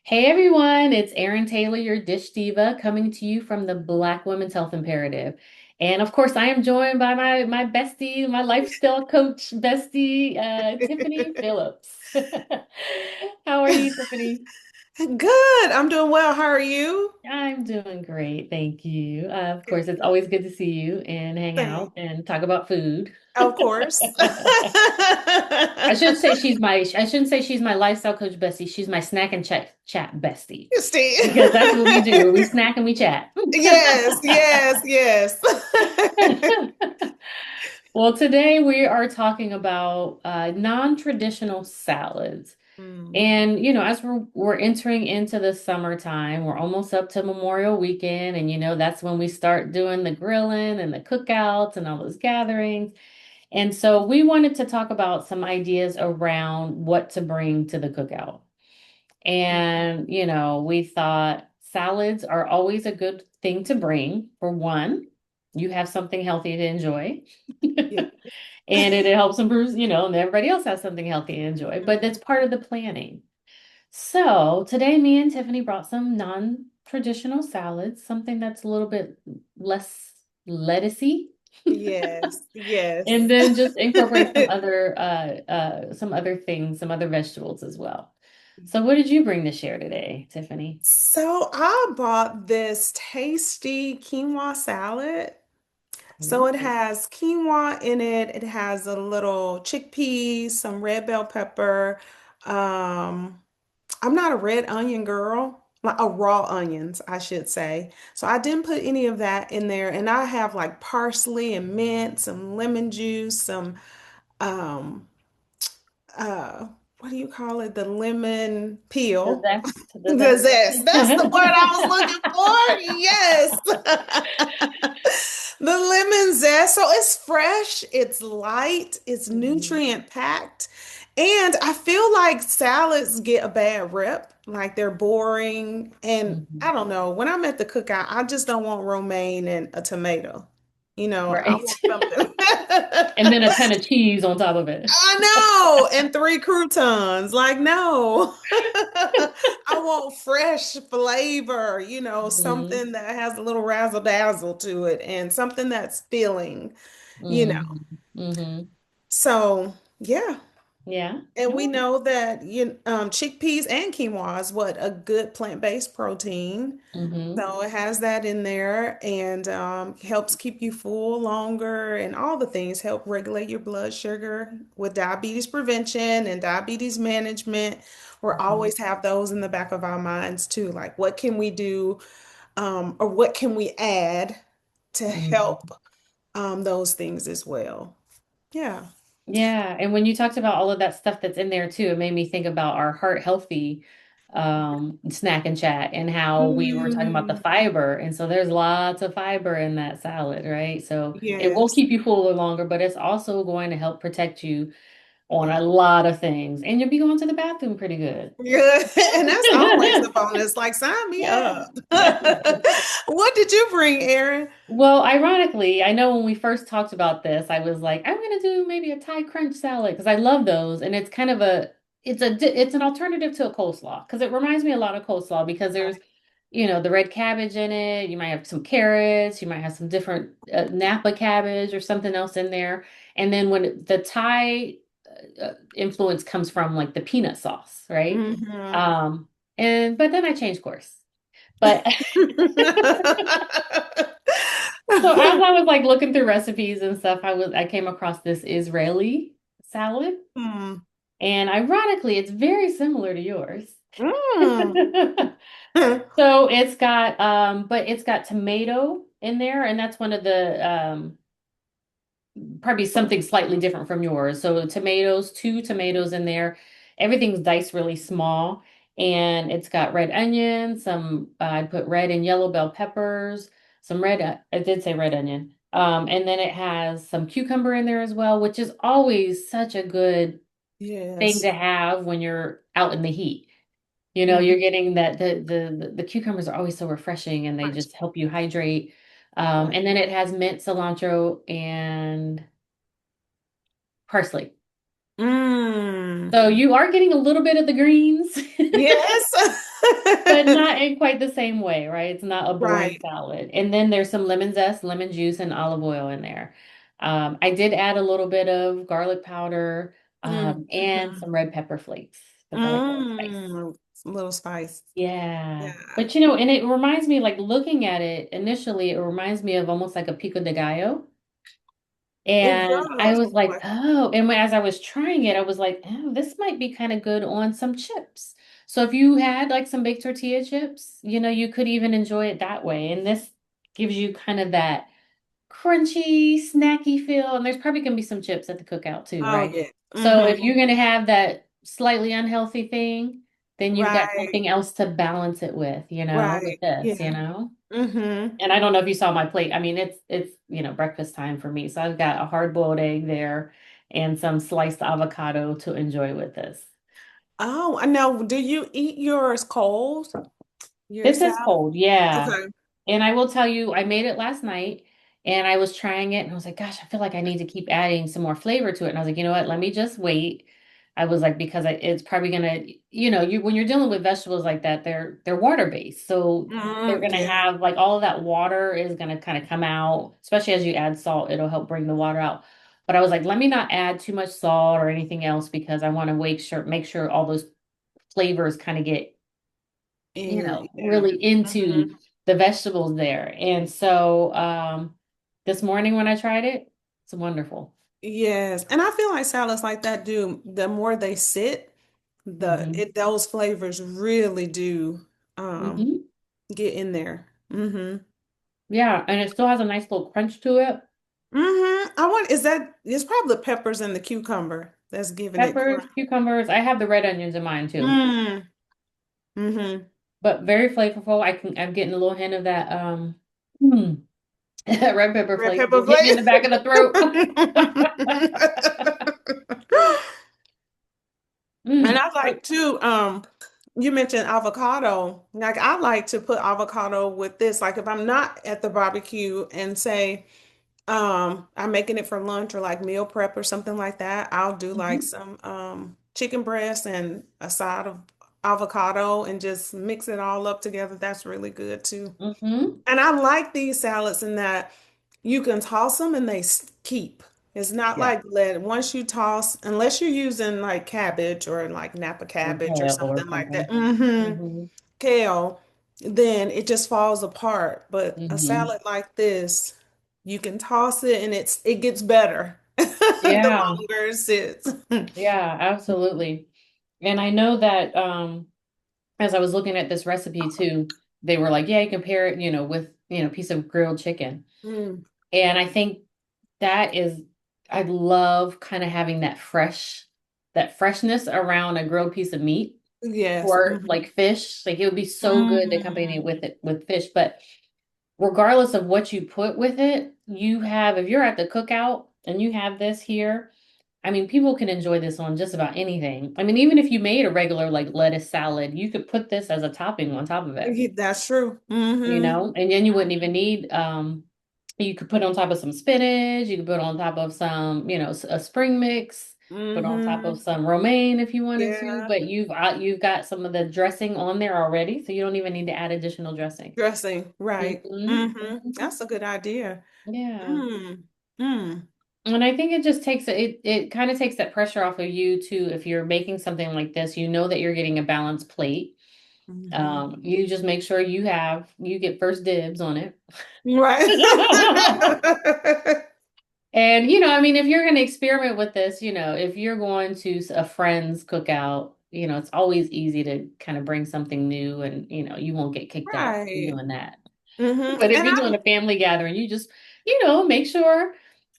Hey everyone, it's Erin Taylor, your dish diva, coming to you from the Black Women's Health Imperative. And of course, I am joined by my bestie, my lifestyle coach bestie, Tiffany Phillips. How are you, Tiffany? Good. I'm doing well. How are you? I'm doing great, thank you. Of course, it's always good to see you and hang Thanks. out and talk about food. Of course. I shouldn't say she's my lifestyle coach bestie. She's my snack and chat bestie. Steve. Because that's what we do. We snack and we chat. Yes, yes, yes. Well, today we are talking about non-traditional salads. Mm, And, as we're entering into the summertime, we're almost up to Memorial Weekend, and that's when we start doing the grilling and the cookouts and all those gatherings. And so we wanted to talk about some ideas around what to bring to the cookout. And, we thought salads are always a good thing to bring. For one, you have something healthy to enjoy. yeah. And it helps improve, and everybody else has something healthy to enjoy, but that's part of the planning. So today, me and Tiffany brought some non-traditional salads, something that's a little bit less lettucey, Yes, and yes. then just incorporate some other things, some other vegetables as well. So what did you bring to share today, Tiffany? So I bought this tasty quinoa salad. So it Ooh. has quinoa in it. It has a little chickpeas, some red bell pepper. Um, I'm not a red onion girl, like a raw onions, I should say. So I didn't put any of that in there. And I have like parsley and mint, some lemon juice, some um what do you call it? The lemon The peel. zest, the The zest. zest. That's the word I was looking for. Yes. The lemon zest. So it's fresh, it's light, it's Mhm, nutrient packed. And I feel like salads get a bad rep, like they're boring. And I mhm. don't know, when I'm at the cookout, I just don't want romaine and a tomato. I Right. want something. And then a ton of cheese on top of it. I know, and three croutons. Like, no. I want fresh flavor, Mhm, something that has a little razzle dazzle to it and something that's filling, you know. mhm, mhm. So, yeah. Yeah. And we Oh. know that chickpeas and quinoa is what a good plant-based protein. Mhm, So it has that in there and helps keep you full longer and all the things help regulate your blood sugar with diabetes prevention and diabetes management. We'll mhm, always have those in the back of our minds too. Like, what can we do or what can we add to mhm. help those things as well? Yeah. Yeah, and when you talked about all of that stuff that's in there too, it made me think about our heart healthy snack and chat and how we were talking about the Mm, fiber. And so there's lots of fiber in that salad, right? So it will yes. keep you fuller longer, but it's also going to help protect you on Yeah. a lot of things. And you'll be going to the bathroom pretty good. Yeah, and that's always a bonus. Like, sign me Yes, up. definitely. What did you bring, Erin? Well, ironically, I know when we first talked about this, I was like, I'm gonna do maybe a Thai crunch salad because I love those, and it's kind of it's an alternative to a coleslaw because it reminds me a lot of coleslaw because there's, the red cabbage in it. You might have some carrots, you might have some different Napa cabbage or something else in there, and then the Thai influence comes from like the peanut sauce, right? Hmm. Um, and but then I changed course, but. So as I was like looking through recipes and stuff, I came across this Israeli salad, Hmm. and ironically, it's very similar to yours. Mm. So but it's got tomato in there, and that's one of the probably something slightly different from yours. So tomatoes, two tomatoes in there. Everything's diced really small, and it's got red onion, some I put red and yellow bell peppers, some red. I did say red onion. And then it has some cucumber in there as well, which is always such a good thing Yes. to have when you're out in the heat. Mhm. You're getting that the cucumbers are always so refreshing, and they just help you hydrate. Right. And then it has mint, cilantro, and parsley. Mm. So you are getting a little bit of the greens. Yes. not in quite the same way, right? It's not a boring Right. salad. And then there's some lemon zest, lemon juice, and olive oil in there. I did add a little bit of garlic powder, and Mm-hmm. some red pepper flakes because I like a little spice. Mm, a little spice. Yeah. Yeah. But and it reminds me, like looking at it initially, it reminds me of almost like a pico de gallo. It And I does. was like, oh, and as I was trying it, I was like, oh, this might be kind of good on some chips. So if you had like some baked tortilla chips, you could even enjoy it that way. And this gives you kind of that crunchy, snacky feel. And there's probably going to be some chips at the cookout too, Oh right? yeah. So if Mm-hmm. you're going to have that slightly unhealthy thing, then you've got Right. something else to balance it with, with Right. this, Yeah. Mm-hmm. and I don't know if you saw my plate. I mean, it's breakfast time for me. So I've got a hard-boiled egg there and some sliced avocado to enjoy with this. Oh, I know. Do you eat yours cold? Your This is salad? cold, yeah. Okay. And I will tell you, I made it last night and I was trying it and I was like, gosh, I feel like I need to keep adding some more flavor to it. And I was like, you know what? Let me just wait. I was like, because it's probably gonna, when you're dealing with vegetables like that, they're water based. So they're Mm, gonna yeah. have like all of that water is gonna kind of come out, especially as you add salt, it'll help bring the water out. But I was like, let me not add too much salt or anything else because I want to make sure all those flavors kind of get And yeah. really into Hmm. the vegetables there. And so this morning when I tried it, it's wonderful. Yes. And I feel like salads like that do, the more they sit, Hmm. those flavors really do um Hmm. get in there. Mm-hmm. Yeah, and it still has a nice little crunch to it. Mm-hmm. I want, is that, it's probably the peppers and the cucumber that's giving it Peppers, crunch. cucumbers. I have the red onions in mine too, Mm. Mm-hmm. but very flavorful. I'm getting a little hint of that mm, red pepper Red flakes pepper just hit me in flakes. the back of the throat. And Mm. I like too, you mentioned avocado. Like I like to put avocado with this. Like if I'm not at the barbecue and say I'm making it for lunch or like meal prep or something like that, I'll do like Mhm. some chicken breast and a side of avocado and just mix it all up together. That's really good too. Mhm. And I like these salads in that you can toss them and they keep. It's not Yeah. like let once you toss, unless you're using like cabbage or like Napa Or cabbage or kale or something like that. something. Mm-hmm. Hmm. Kale, then it just falls apart. But a Hmm. salad like this, you can toss it and it gets better the Yeah. longer it sits. Yeah, absolutely. And I know that as I was looking at this recipe too, they were like, yeah, you can pair it, with, a piece of grilled chicken. Mm, And I think that is, I love kind of having that freshness around a grilled piece of meat yes. or Hmm. like fish. Like it would be so good to accompany it Mm, with fish. But regardless of what you put with it, if you're at the cookout and you have this here, I mean, people can enjoy this on just about anything. I mean, even if you made a regular like lettuce salad, you could put this as a topping on top of it, that's true. Hmm. and then you wouldn't even need, you could put on top of some spinach, you could put on top of some, a spring mix, put on top of Hmm. some romaine if you wanted to, Yeah. but you've got some of the dressing on there already, so you don't even need to add additional dressing. Dressing, right. Hmm. Hmm. That's a good idea. Yeah. Mm. Mm. And I think it just it kind of takes that pressure off of you too. If you're making something like this, you know that you're getting a balanced plate. Hmm. You just make sure you get first dibs on it. Right. And I mean, if you're going to experiment with this, if you're going to a friend's cookout, it's always easy to kind of bring something new and, you won't get kicked out for Right. doing that. Hmm. But if And you're doing I, a family gathering, you just, make sure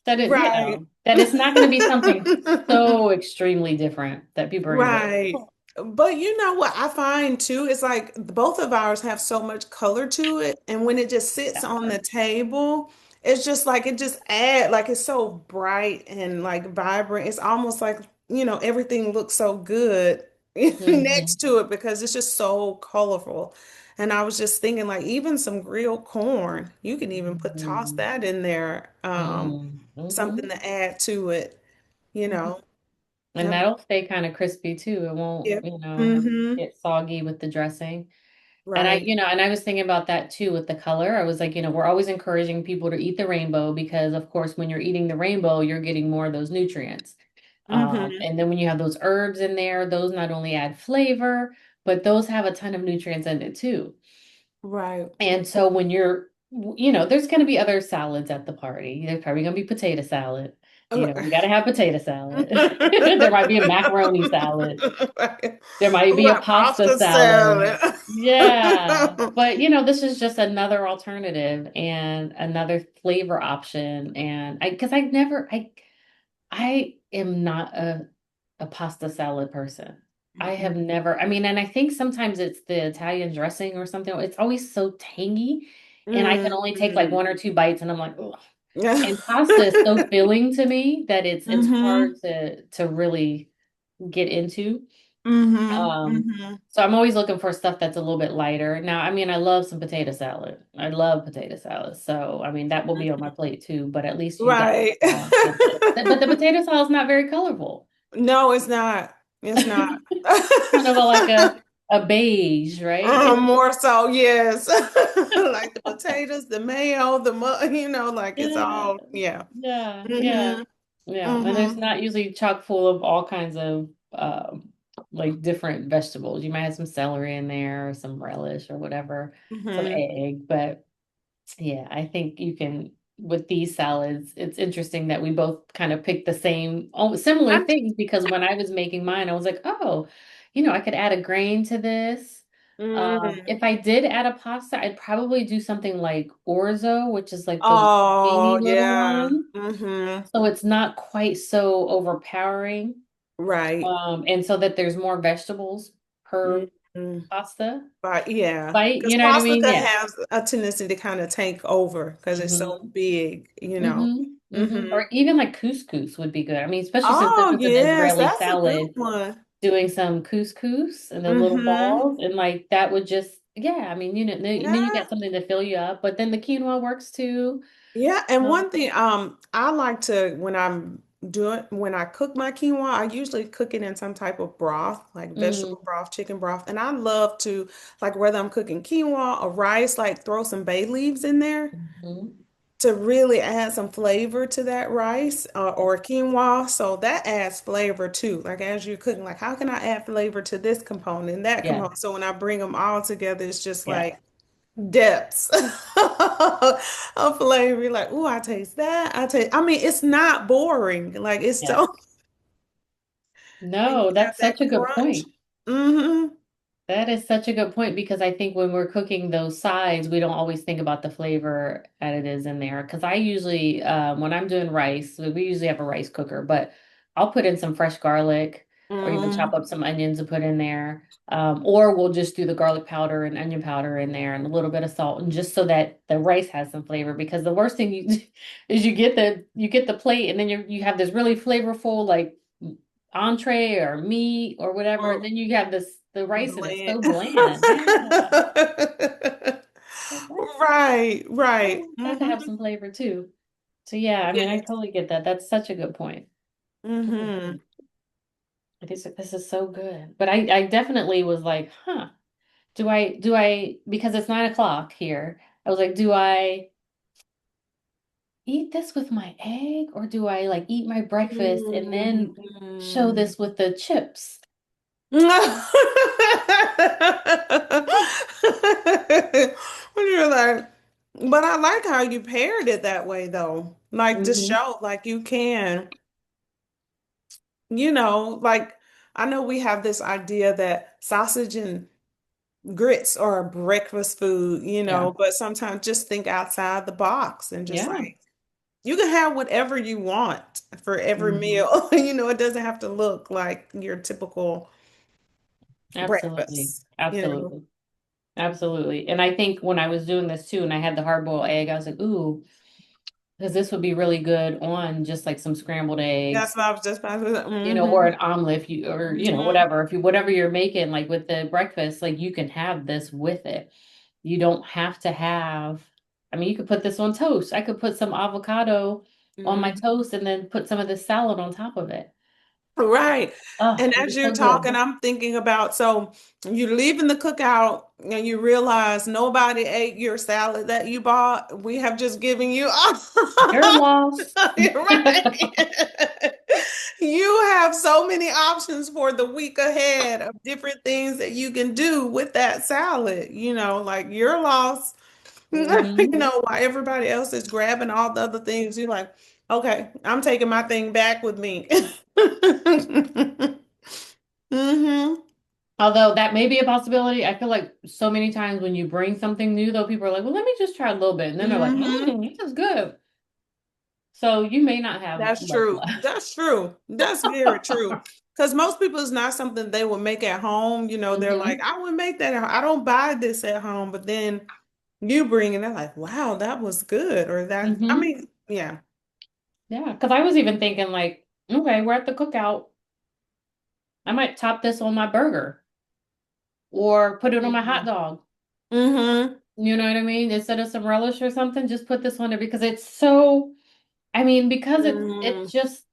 that right. that it's not going to be something so extremely different that people are going to be like, Right. oh, But you know what I find too is like both of ours have so much color to it. And when it just sits yeah. on the table, it's just like it just add like it's so bright and like vibrant. It's almost like, everything looks so good next Hmm. to it because it's just so colorful. And I was just thinking like even some grilled corn, you can even toss Hmm. that in there, something Hmm. to add to it, you Hmm. know. And that'll stay kind of crispy too. It won't, Yeah. Mm-hmm. get soggy with the dressing. And Right. and I was thinking about that too with the color. I was like, we're always encouraging people to eat the rainbow because, of course, when you're eating the rainbow, you're getting more of those nutrients. Mm-hmm. And then when you have those herbs in there, those not only add flavor, but those have a ton of nutrients in it too. Right. And so when there's going to be other salads at the party. There's probably going to be potato salad. We got to have potato salad. There might be a macaroni salad. Right. There might be a Right. pasta Pasta salad. salad. Yeah. But this is just another alternative and another flavor option. And because I am not a pasta salad person. I Mm-mm. have never, and I think sometimes it's the Italian dressing or something. It's always so tangy. And I can only take like Mm-mm. one or two bites and I'm like, ugh. Yeah. And pasta is so filling to me that it's hard Mm-hmm. to really get into. Mm-hmm. Um, Mm-hmm. so I'm always looking for stuff that's a little bit lighter. Now, I love some potato salad. I love potato salad. So, that will be on my plate too, but at least you got Right. but the potato salad is not very colorful. No, it's not. It's not. Kind of like a beige, right? More so, yes. Like the potatoes, the mayo, like it's Yeah, all, yeah. yeah, yeah, Mm-hmm. yeah. And it's Mm-hmm. not usually chock full of all kinds of like different vegetables. You might have some celery in there or some relish or whatever, some Mm-hmm. egg, but yeah, I think you can with these salads. It's interesting that we both kind of picked the same, similar things because when I was making mine, I was like, oh, I could add a grain to this. Mm-hmm. If I did add a pasta, I'd probably do something like orzo, which is like the Oh, skinny little yeah. one. Mm-hmm. So it's not quite so overpowering. Right. And so that there's more vegetables per Mm-hmm. pasta But yeah, bite, because you know what I pasta mean? could Yeah. have a tendency to kind of take over because it's so hmm big. Or Mm-hmm. even like couscous would be good. Especially since this Oh, is an yes, Israeli that's a good salad, one. doing some couscous and the little Mm-hmm. balls, and like that would just, yeah, then you Yeah. got something to fill you up. But then the quinoa works too. Yeah, and Um, one thing I like to when I cook my quinoa, I usually cook it in some type of broth, like vegetable mm, broth, chicken broth, and I love to like whether I'm cooking quinoa or rice, like throw some bay leaves in there mhm. to really add some flavor to that rice or quinoa. So that adds flavor too. Like as you're cooking, like how can I add flavor to this component and that Yeah, component? So when I bring them all together, it's just yeah, like depths of flavor. You're like, ooh, I taste that. I mean, it's not boring. Like it's yeah. so and you No, have that's that such a good crunch. point. Mm-hmm. That is such a good point because I think when we're cooking those sides, we don't always think about the flavor additives in there. Because I usually, when I'm doing rice, we usually have a rice cooker, but I'll put in some fresh garlic or even chop Mm-hmm. up some onions and put in there. Or we'll just do the garlic powder and onion powder in there and a little bit of salt, and just so that the rice has some flavor. Because the worst thing is you get the plate and then you have this really flavorful like entree or meat or whatever, and then you have the rice and it's Blend. so bland. Yeah. Like, Right, right. that to have Mm-hmm. some flavor too. So yeah, I Yes. totally get that. That's such a good point. Mm-hmm. Mhm. This is so good. But I definitely was like, huh, do I because it's 9 o'clock here. I was like, do I eat this with my egg or do I like eat my breakfast and then show Mm-hmm. this with the chips? When you're like, but I like how you paired it that way though. Like to hmm show like you can, like I know we have this idea that sausage and grits are a breakfast food, Yeah. but sometimes just think outside the box and just Yeah. like you can have whatever you want for every hmm meal. It doesn't have to look like your typical Absolutely. breakfast. Absolutely. Absolutely. And I think when I was doing this too, and I had the hard boiled egg, I was like, ooh, because this would be really good on just like some scrambled That's eggs, what I was just about to say. or Mm-hmm. an omelet if you, or, Mm-hmm. whatever. If you, whatever you're making, like with the breakfast, like you can have this with it. You don't have to have, you could put this on toast. I could put some avocado on my Mm-hmm. toast and then put some of this salad on top of it. Right. Oh, And it as was you're so good. talking, I'm thinking about so you're leaving the cookout and you realize nobody ate your salad that you bought. We have just given you Your loss. You're right. You have so many options for the week ahead of different things that you can do with that salad. Like your loss, Hmm. while everybody else is grabbing all the other things, you're like, okay, I'm taking my thing back with me. Hmm. Although that may be a possibility. I feel like so many times when you bring something new, though, people are like, well, let me just try a little bit. And then they're like, Hmm. this is good. So you may not have That's much true. left. That's true. That's very true. Because most people it's not something they would make at home. They're like, Hmm. I would make that. I don't buy this at home. But then you bring it, they're like, wow, that was good. Or that, I Hmm. mean, yeah. Yeah. Because I was even thinking, like, okay, we're at the cookout. I might top this on my burger or put it on my hot Hmm. dog. Hmm. You know what I mean? Instead of some relish or something, just put this on there because it's so, I mean, because it's Hmm. just,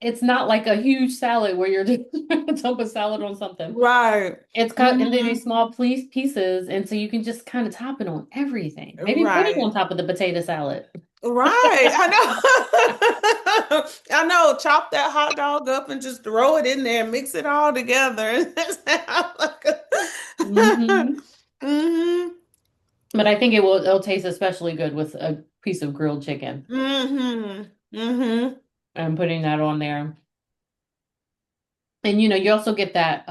it's not like a huge salad where you're just trying to dump a salad on something. Right. It's cut into Hmm. these small pieces, and so you can just kind of top it on everything. Maybe put it on Right. top of the potato salad. Right. I know. I know. Chop that hot dog up and just throw it in there, mix it all together. Hmm. Hmm. But I think it'll taste especially good with a piece of grilled chicken Hmm. Hmm. and putting that on there. And you also get that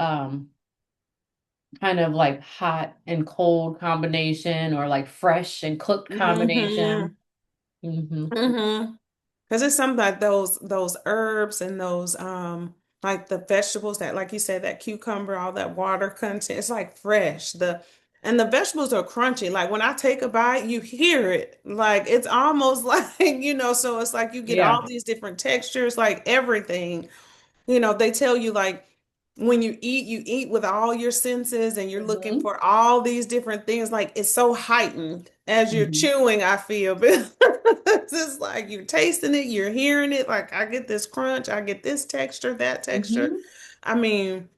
kind of like hot and cold combination or like fresh and cooked Hmm. combination. Hmm. Hmm. Because it's something like those herbs and those like the vegetables that like you said that cucumber all that water content it's like fresh the vegetables are crunchy like when I take a bite you hear it like it's almost like so it's like you get Yeah. all these different textures like everything they tell you like when you eat with all your senses and you're looking Hmm. for all these different things. Like it's so heightened as you're Hmm. chewing, I feel. But it's just like you're tasting it, you're hearing it. Like I get this crunch, I get this texture, that texture. Hmm. I mean,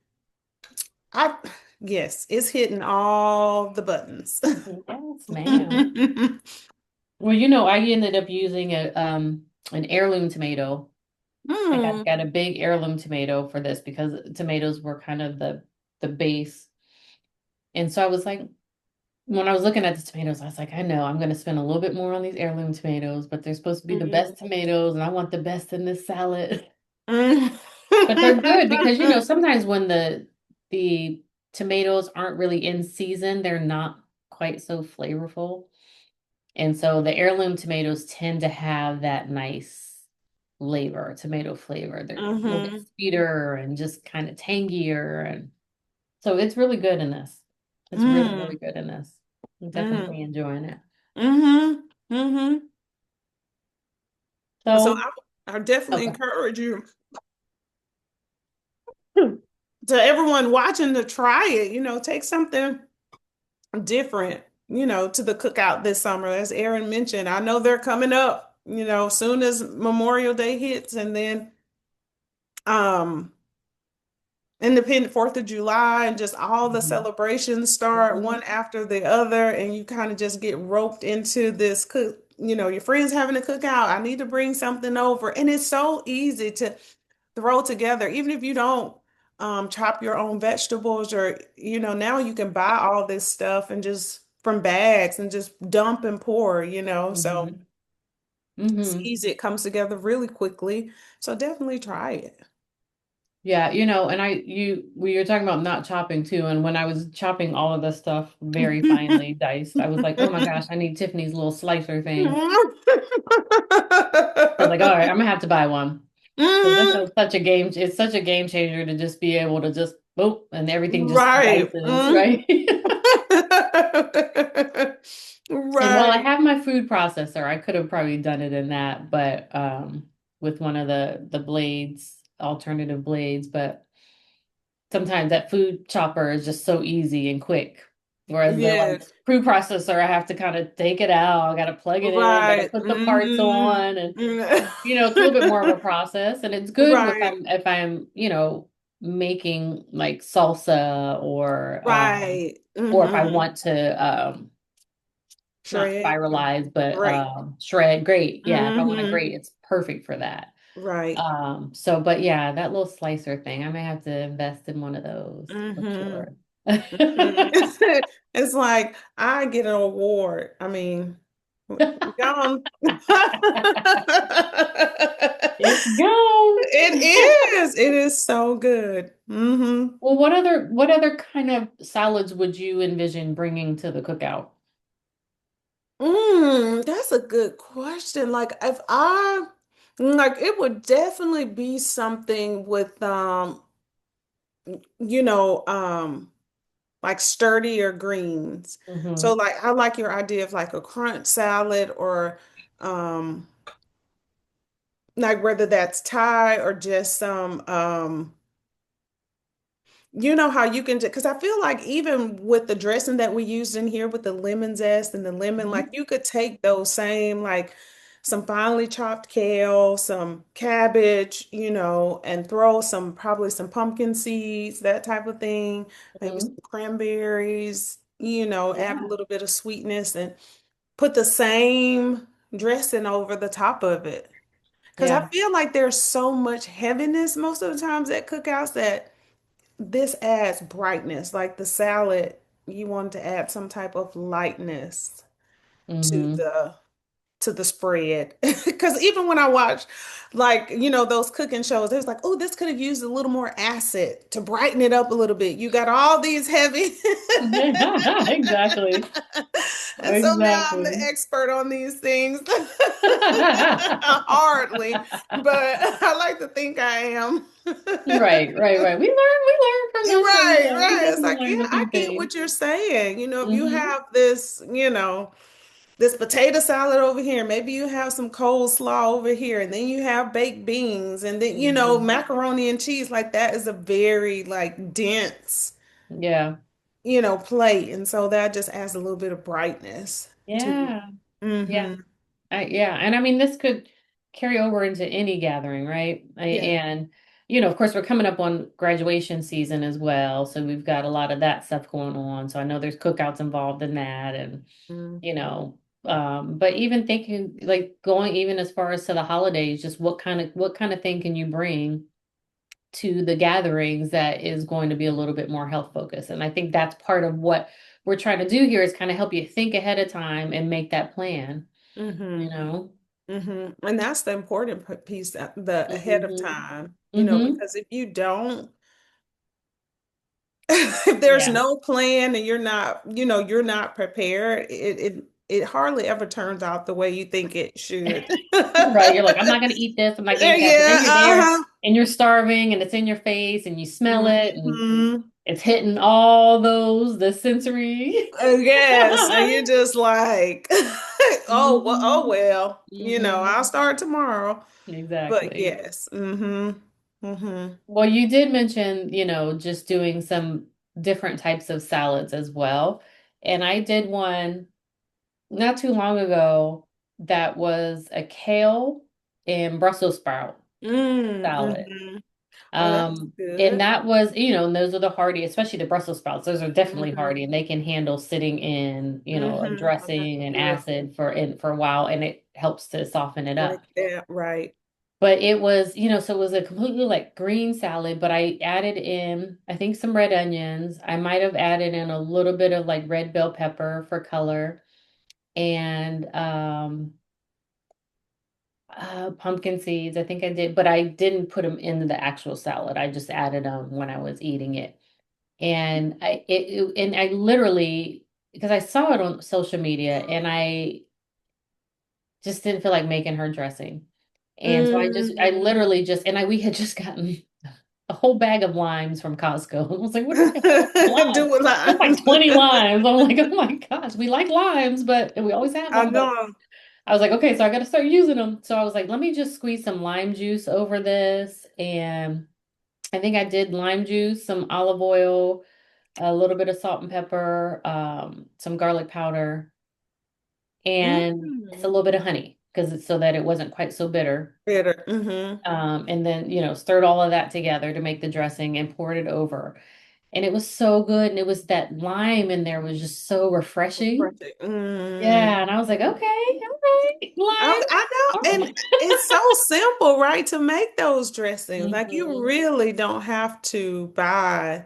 I yes, it's hitting all the buttons. Yes, ma'am. Well, I ended up using an heirloom tomato. Like I Mm, got a big heirloom tomato for this because tomatoes were kind of the base. And so I was like, when I was looking at the tomatoes, I was like, I know I'm going to spend a little bit more on these heirloom tomatoes, but they're supposed to be the mm, best tomatoes, and I want the best in this salad. mm. But they're good because sometimes when the tomatoes aren't really in season, they're not quite so flavorful. And so the heirloom tomatoes tend to have that nice flavor, tomato flavor. They're a little bit Hmm. sweeter and just kind of tangier. And so it's really good in this. It's really, really Mm, good in this. I'm mm, definitely enjoying it. hmm. Hmm. So So, I definitely okay. encourage you to everyone watching to try it, take something different, to the cookout this summer. As Erin mentioned, I know they're coming up, soon as Memorial Day hits and then um Independent 4th of July and just all the Mhm. celebrations start one Mhm. after the other and you kind of just get roped into this cook, your friends having a cookout. I need to bring something over. And it's so easy to throw together, even if you don't chop your own vegetables or, now you can buy all this stuff and just from bags and just dump and pour, so Mhm. it's Mhm. easy. It comes together really quickly. So definitely try it. Yeah, and we were talking about not chopping too, and when I was chopping all of the stuff very finely diced, I was like, oh my gosh, I need Tiffany's little slicer thing. I was like, all right, I'm gonna have to buy one. So this Mhm. is it's such a game changer to just be able to just boop and everything just Right. dices, right? And while I Right. have my food processor, I could have probably done it in that, but with one of the blades, alternative blades, but sometimes that food chopper is just so easy and quick. Whereas the Yeah. like food processor, I have to kind of take it out. I got to plug it in, got to Right. put the parts Mm-hmm. on, and it's a little bit more of a process. And it's good with Right. if I'm making like salsa Right. or if I Mm-hmm. want to not Shred. spiralize, but Great. shred. Great, yeah. If I want to Mm-hmm. grate, it's perfect for that. Right. So, but yeah, that little slicer thing, I may have to invest in one of those for Mm-hmm. sure. Mhm. It's like I get an award. I mean, gone. It's gone. It is. It is so good. Well, what other kind of salads would you envision bringing to the cookout? That's a good question. Like if I like it would definitely be something with you know, like sturdier greens. So Hmm. like I like your idea of like a crunch salad or um like whether that's Thai or just some you know how you can, because I feel like even with the dressing that we used in here with the lemon zest and the lemon, like Hmm. you could take those same, like some finely chopped kale, some cabbage, and throw probably some pumpkin seeds, that type of thing, maybe some Hmm. cranberries, add a Yeah. little bit of sweetness and put the same dressing over the top of it. Because I Yeah. feel like there's so much heaviness most of the times at cookouts that this adds brightness. Like the salad, you want to add some type of lightness to Hmm. the spread. Because even when I watch, like, those cooking shows, it was like, oh, this could have used a little more acid to brighten it up a little bit. You got all these heavy. Yeah, exactly. And so now I'm the Exactly. expert on these things. Hardly, but I like to think I am. Right, right, right. We learn from this, so Right, yeah, we right. It's definitely like, yeah, learned a I few get things. what you're saying. If you Hmm. have this potato salad over here, maybe you have some coleslaw over here, and then you have baked beans, and then, Hmm. macaroni and cheese, like that is a very like dense, Yeah. plate. And so that just adds a little bit of brightness to it. Yeah. Yeah. Mm-hmm. Yeah, and I mean this could carry over into any gathering, right? Yeah. And of course, we're coming up on graduation season as well, so we've got a lot of that stuff going on. So I know there's cookouts involved in that, and but even thinking like going even as far as to the holidays, just what kind of thing can you bring to the gatherings that is going to be a little bit more health focused? And I think that's part of what we're trying to do here is kind of help you think ahead of time and make that plan, you Mm-hmm. know? And that's the important piece, the ahead of Hmm. time, Hmm. because if you don't, if there's Yeah. no plan and you're not prepared, it hardly ever turns out the way you think it should. Right. You're like, I'm not going to eat this. I'm not going to eat that. But then Yeah, you're there uh-huh. and you're starving and it's in your face and you smell it and Hmm. it's hitting all the sensory. Yes, and you're just like, oh Hmm. well, Hmm. I'll start tomorrow. But Exactly. yes, mm-hmm. Well, you did mention, just doing some different types of salads as well. And I did one not too long ago that was a kale and Brussels sprout salad. Mm-hmm. Oh, that's And good. that was, and those are the hardy, especially the Brussels sprouts. Those are definitely Mm-hmm. hardy and they can handle sitting in, a Oh, that's dressing and good. acid for a while and it helps to soften it Like up. that, right. But it was, so it was a completely like green salad, but I added in, I think some red onions. I might have added in a little bit of like red bell pepper for color and pumpkin seeds. I think I did, but I didn't put them into the actual salad. I just added them when I was eating it. And I literally because I saw it on social media and I just didn't feel like making her dressing. And so I Mm. literally just and we had just gotten a whole bag of limes from Costco. I was like, what are we gonna do with limes? Do with It's like limes. 20 limes. I'm like, oh my gosh, we like limes, but we always have I them. But know. I was like, okay, so I got to start using them. So I was like, let me just squeeze some lime juice over this. And I think I did lime juice, some olive oil, a little bit of salt and pepper, some garlic powder, and it's a Mm. little bit of honey because it's so that it wasn't quite so bitter. Bitter. Mm-hmm. And then, stirred all of that together to make the dressing and poured it over. And it was so good. And it was that lime in there was just so refreshing. Perfect. Mm. Yeah. And I was like, okay, all right, I, lime. I All know, and right. it's so simple, right, to make those dressings. Like you Hmm. really don't have to buy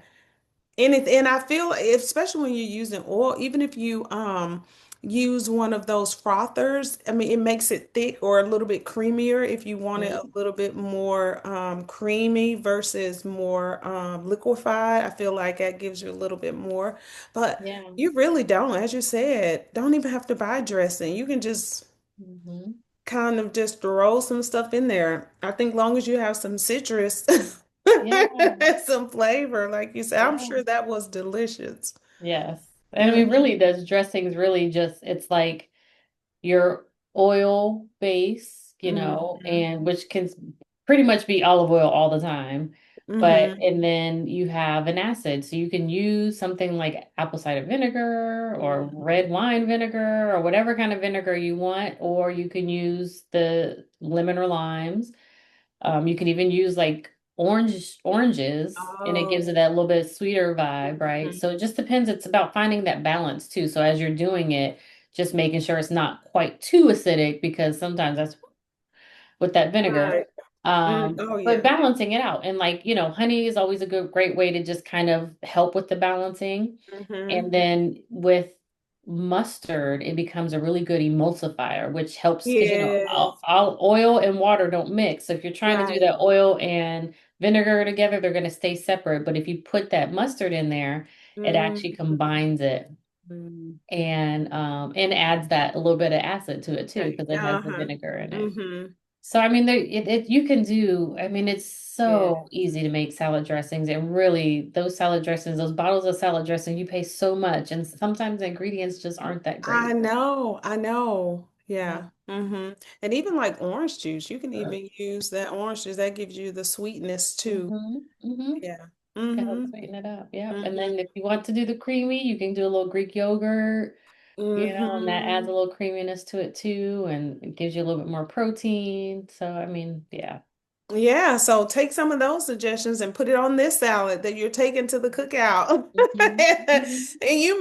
anything. And I feel like, especially when you're using oil, even if you use one of those frothers, I mean, it makes it thick or a little bit creamier if you want it a little bit more creamy versus more liquefied. I feel like that gives you a little bit more. But Yeah. you really don't, as you said, don't even have to buy dressing. You can just Hmm. kind of just throw some stuff in there. I think long as you have some citrus, Yeah. some flavor, like you said, I'm Yeah. sure that was delicious. Yes. And I mean, Mm-hmm. really, those dressings really just, it's like your oil base, Mm-hmm. and which can pretty much be olive oil all the time. But, Mm-hmm. and then you have an acid. So you can use something like apple cider vinegar or red wine vinegar or whatever kind of vinegar you want, or you can use the lemon or limes. You can even use like oranges, and it gives it Oh. that little bit sweeter vibe, right? Mhm. So it just depends. It's about finding that balance too. So as you're doing it, just making sure it's not quite too acidic because sometimes that's with that vinegar. Right. Oh But yeah. balancing it out. And like, honey is always a great way to just kind of help with the balancing. Hmm. And then with mustard, it becomes a really good emulsifier, which helps because Yes. all oil and water don't mix. So if you're trying to do Right. that oil and vinegar together, they're going to stay separate. But if you put that mustard in there, it actually Mm-hmm. combines it and adds that a little bit of acid to it too, Okay. because it has the Uh-huh. vinegar in it. Hmm. So I mean, you can do. I mean, it's Yeah. so easy to make salad dressings, and really, those salad dressings, those bottles of salad dressing, you pay so much, and sometimes the ingredients just aren't that I great. know. I know. Yeah. Yeah. And even like orange juice, you can even use that orange juice. That gives you the sweetness too. Mm-hmm. Mm-hmm. Yeah. To help Mm-hmm. sweeten it up. Yep. And Mm-hmm. then if you want to do the creamy, you can do a little Greek yogurt, and that adds a Mm-hmm. little creaminess to it too, and it gives you a little bit more protein. So I mean, yeah. Yeah, so take some of those suggestions and put it on this salad that you're taking to the cookout. Mm-hmm. Mm-hmm. And you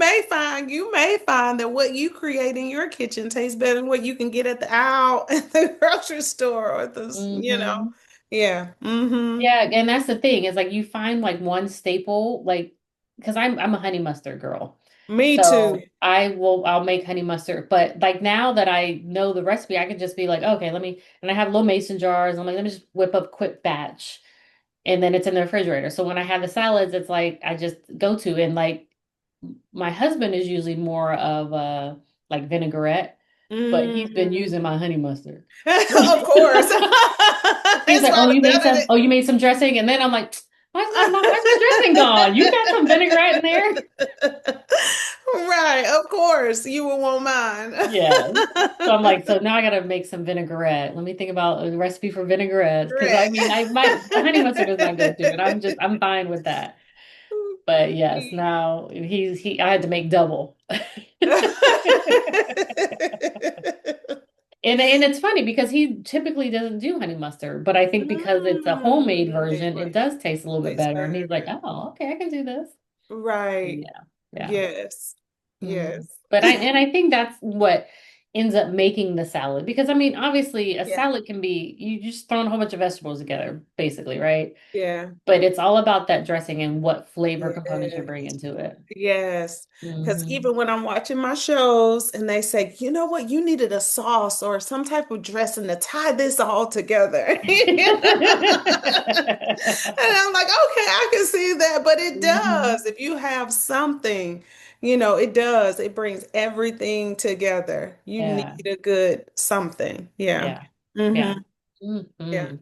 may find that what you create in your kitchen tastes better than what you can get at the out at the grocery store or Mm-hmm. Yeah. Mm-hmm. Yeah, and that's the thing is like you find like one staple, like because I'm a honey mustard girl. Me too. So I'll make honey mustard. But like now that I know the recipe, I can just be like, okay, and I have little mason jars. I'm like, let me just whip up quick batch. And then it's in the refrigerator. So when I have the salads, it's like I just go to and like my husband is usually more of a like vinaigrette, but he's been Mm. using my honey mustard. Of course. He's It's like, probably better oh, you made some dressing. And then I'm like, where's my dressing gone? You got some vinaigrette in there? than Right, of course, you will want mine. Yes. So I'm like, so now I gotta make some vinaigrette. Let me think about a recipe for vinaigrettes. Cause I mean, the honey mustard is my go-to and I'm fine with that. But yes, now I had to make double. And it's funny because he typically doesn't do honey mustard, but I think because it's a homemade version, it does taste a little bit Tastes better. And he's like, better. oh, okay, I can do this. Right. Yeah. Yeah. Yes. Mhm. Yes. But I think that's what ends up making the salad because I mean, obviously, a Yeah. salad can be you just throwing a whole bunch of vegetables together, basically, right? Yeah. But it's all about that dressing and what flavor components you're Yes. bringing to it. Yes. Because Hmm. even when I'm watching my shows and they say, you know what, you needed a sauce or some type of dressing to tie this all together. And I'm like, okay, I can see that, but it Hmm. does. If you have something, it does. It brings everything together. You Yeah. need a good something. Yeah. Yeah. Hmm. Yeah. Yeah. Hmm.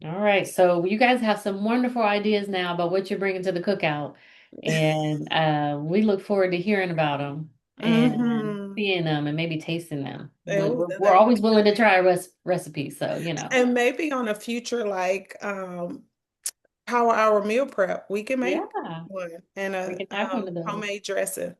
All right. So you guys have some wonderful ideas now about what you're bringing to the cookout. And we look forward to hearing about them and Hmm. seeing them and maybe tasting them. Oh, We're that would always be willing to great. try recipes. So. And maybe on a future like Power Hour meal prep. We can make Yeah, one and we a can have one of those. homemade dressing.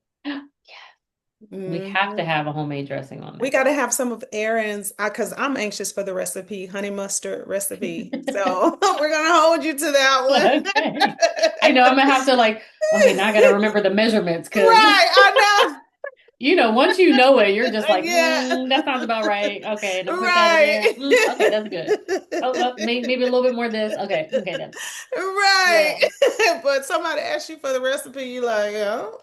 We have to Hmm. have a homemade dressing on We there. got to have some of Erin's, because I'm anxious for the recipe, honey mustard recipe. So we're gonna hold you to that Okay. I know I'm one. gonna have to like, okay, now I gotta remember the measurements because Right, I once you know it, you're just know. like, Yeah, that sounds about right. Okay, and I put that in there. right. Okay, that's good. Oh, maybe a little bit more of this. Okay, okay then. Right. Yeah. But somebody asks you for the recipe, you like, oh,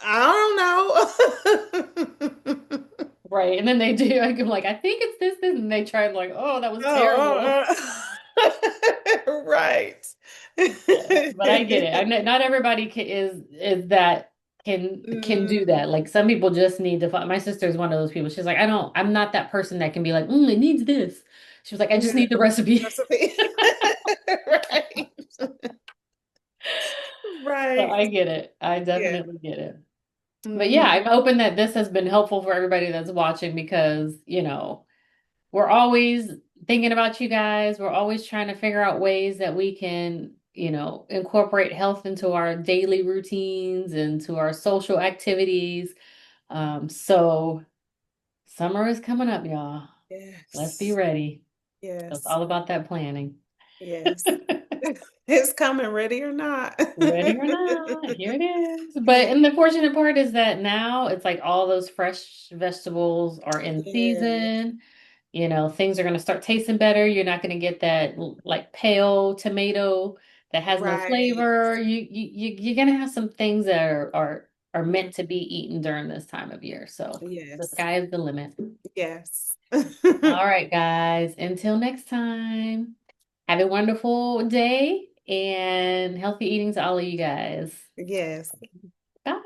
I don't know. Right. And then they do, I'm like, I think it's this, and they try like, oh, that was terrible. Oh, right. Yeah, but I get it. Not everybody is that can do Mm, that. Like some people just need to find. My sister is one of those people. She's like, I'm not that person that can be like, it needs this. She was like, I just yeah, need the recipe. recipe. Right. So Right. I get it. I Yeah. definitely get it. But yeah, Hmm. I'm hoping that this has been helpful for everybody that's watching because, we're always thinking about you guys. We're always trying to figure out ways that we can, incorporate health into our daily routines and to our social activities. So summer is coming up, y'all. Let's be Yes. ready. So it's Yes. all about that planning. Yes. It's coming, ready or not. Ready or not, here it is. But Yeah. and the fortunate part is that now it's like all those fresh vegetables are in Yes. season. Things are going to start tasting better. You're not going to get that like pale tomato that has no Right. flavor. You're going to have some things that are Mm, meant to be eaten during this time of year. So the yes. sky is the limit. Yes. All right, guys. Until next time, have a wonderful day and healthy eating to all of you guys. Yes. Bye.